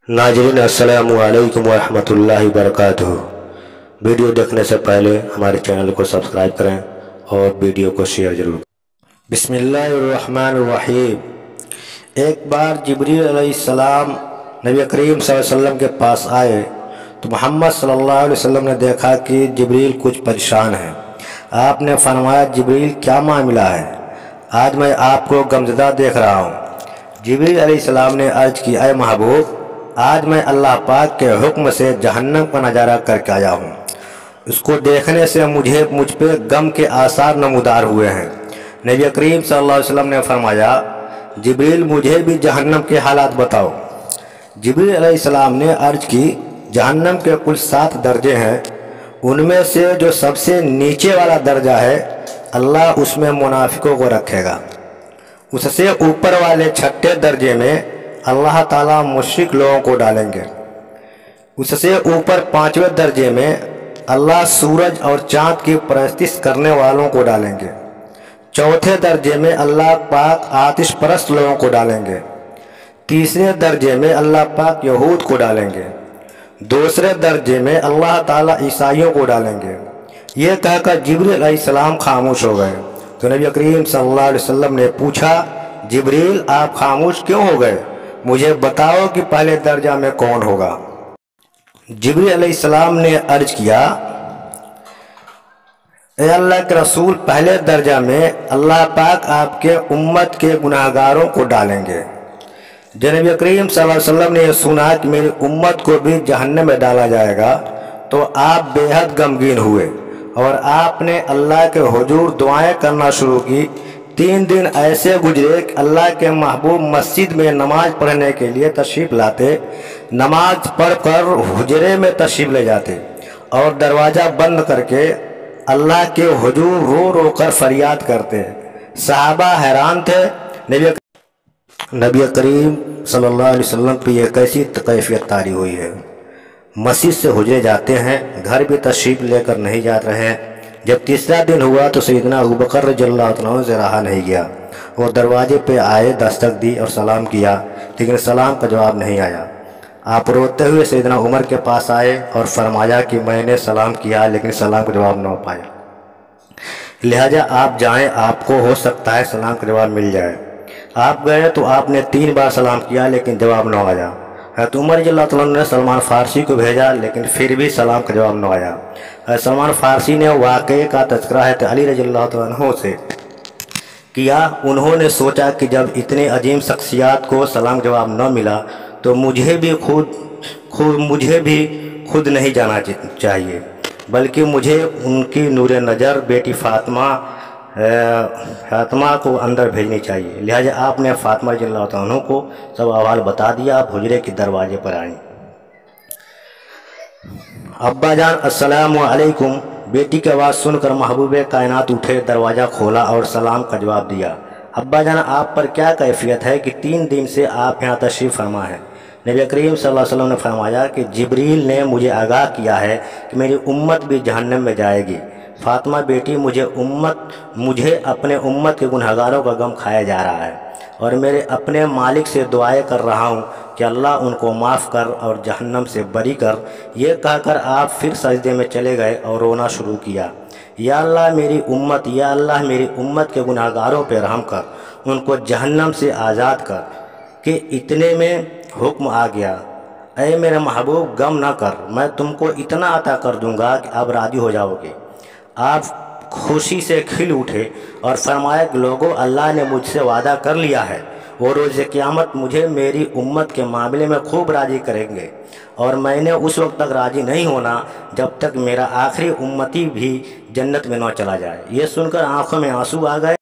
नाज़रीन अस्सलामु अलैकुम वरहमतुल्लाहि वबरकातुहू। वीडियो देखने से पहले हमारे चैनल को सब्सक्राइब करें और वीडियो को शेयर जरूर करें। बिस्मिल्लाहिर्रहमानिर्रहीम। एक बार जिब्रील अलैहिस्सलाम नबी करीम सल्लल्लाहु अलैहि वसल्लम के पास आए तो मोहम्मद सल्लल्लाहु अलैहि वसल्लम ने देखा कि जिब्रील कुछ परेशान है। आपने फरमाया, जिब्रील क्या मामला है? आज मैं आपको गमज़दा देख रहा हूँ। जिब्रील अलैहिस्सलाम ने अर्ज़ की, ऐ महबूब, आज मैं अल्लाह पाक के हुक्म से जहन्नम का नज़ारा करके आया हूँ। उसको देखने से मुझ पे गम के आसार नमूदार हुए हैं। नबी करीम सल्लल्लाहु अलैहि वसल्लम ने फरमाया, जिब्रील मुझे भी जहन्नम के हालात बताओ। जिब्रील अलैहिस्सलाम ने अर्ज़ की, जहन्नम के कुल 7 दर्जे हैं। उनमें से जो सबसे नीचे वाला दर्जा है, अल्लाह उसमें मुनाफिकों को रखेगा। उससे ऊपर वाले 6ठे दर्जे में अल्लाह ताला मुश्रिक लोगों को डालेंगे। उससे ऊपर 5वें दर्जे में अल्लाह सूरज और चाँद की परस्तिश करने वालों को डालेंगे। चौथे दर्जे में अल्लाह पाक आतिश परस्त लोगों को डालेंगे। तीसरे दर्जे में अल्लाह पाक यहूद को डालेंगे। दूसरे दर्जे में अल्लाह ताला ईसाइयों को डालेंगे। ये कहकर जिब्रील अलैहिस्सलाम खामोश हो गए। तो नबी करीम सल्लल्लाहु अलैहि वसल्लम ने पूछा, जिब्रील आप खामोश क्यों हो गए? मुझे बताओ कि पहले दर्जा में कौन होगा? जिब्रील अलैहिस्सलाम ने अर्ज किया, ए अल्लाह के रसूल, पहले दर्जा में अल्लाह पाक आपके उम्मत के गुनाहगारों को डालेंगे। जब नबी करीम सल्लल्लाहु अलैहि वसल्लम ने सुना कि मेरी उम्मत को भी जहन्नम में डाला जाएगा तो आप बेहद गमगीन हुए और आपने अल्लाह के हुजूर दुआएं करना शुरू की। 3 दिन ऐसे गुजरे कि अल्लाह के महबूब मस्जिद में नमाज पढ़ने के लिए तशरीफ़ लाते, नमाज पढ़कर हुजरे में तशरीफ़ ले जाते और दरवाज़ा बंद करके अल्लाह के हुजूर रो रो कर फरियाद करते। सहाबा हैरान थे। नबी करीम सल्लल्लाहु अलैहि वसल्लम पे यह कैसी कैफियत तारी हुई है? मस्जिद से हुजरे जाते हैं, घर भी तशरीफ़ लेकर नहीं जा रहे हैं। जब तीसरा दिन हुआ तो सैयदना अबू बकर रज़ियल्लाहु अन्हु से रहा नहीं गया। वो दरवाजे पे आए, दस्तक दी और सलाम किया, लेकिन सलाम का जवाब नहीं आया। आप रोते हुए सैयदना उमर के पास आए और फरमाया कि मैंने सलाम किया लेकिन सलाम का जवाब न पाया, लिहाजा आप जाएं, आपको हो सकता है सलाम का जवाब मिल जाए। आप गए तो आपने 3 बार सलाम किया लेकिन जवाब न आया। हज़रत उमर रज़ियल्लाहु अन्हु ने सलमान फ़ारसी को भेजा लेकिन फिर भी सलाम का जवाब न आया। सलमान फ़ारसी ने वाक़े का तज़किरा है अली रज़ियल्लाहु अन्हु से किया। उन्होंने सोचा कि जब इतने अजीम शख्सियात को सलाम जवाब न मिला तो मुझे भी खुद नहीं जाना चाहिए, बल्कि मुझे उनकी नूर नज़र बेटी फ़ातिमा को अंदर भेजनी चाहिए। लिहाजा आपने फ़ातिमा रज़ियल्लाहु अन्हा को सब अहवाल बता दिया। आप हुजरे के दरवाजे पर आईं। अब्बा जान अस्सलामु अलैकुम। बेटी की आवाज़ सुनकर महबूबे कायनात उठे, दरवाज़ा खोला और सलाम का जवाब दिया। अब्बा जान, आप पर क्या कैफियत है कि 3 दिन से आप यहाँ तशरीफ़ फरमा है? नबी करीम सल्लल्लाहु अलैहि वसल्लम ने फरमाया कि जिब्रील ने मुझे आगाह किया है कि मेरी उम्मत भी जहन्नम में जाएगी। फ़ातिमा बेटी, मुझे अपने उम्मत के गुनहगारों का गम खाया जा रहा है और मेरे अपने मालिक से दुआएं कर रहा हूँ कि अल्लाह उनको माफ़ कर और जहन्नम से बरी कर। ये कहकर आप फिर सजदे में चले गए और रोना शुरू किया। या अल्लाह मेरी उम्मत, या अल्लाह मेरी उम्मत के गुनहगारों पर रहम कर, उनको जहन्नम से आज़ाद कर। कि इतने में हुक्म आ गया, ऐ मेरे महबूब, गम ना कर, मैं तुमको इतना अता कर दूंगा कि आप राज़ी हो जाओगे। आप खुशी से खिल उठे और फरमाया कि लोगों, अल्लाह ने मुझसे वादा कर लिया है, वो रोज़ क़यामत मुझे मेरी उम्मत के मामले में खूब राज़ी करेंगे और मैंने उस वक्त तक राज़ी नहीं होना जब तक मेरा आखिरी उम्मती भी जन्नत में न चला जाए। ये सुनकर आंखों में आंसू आ गए।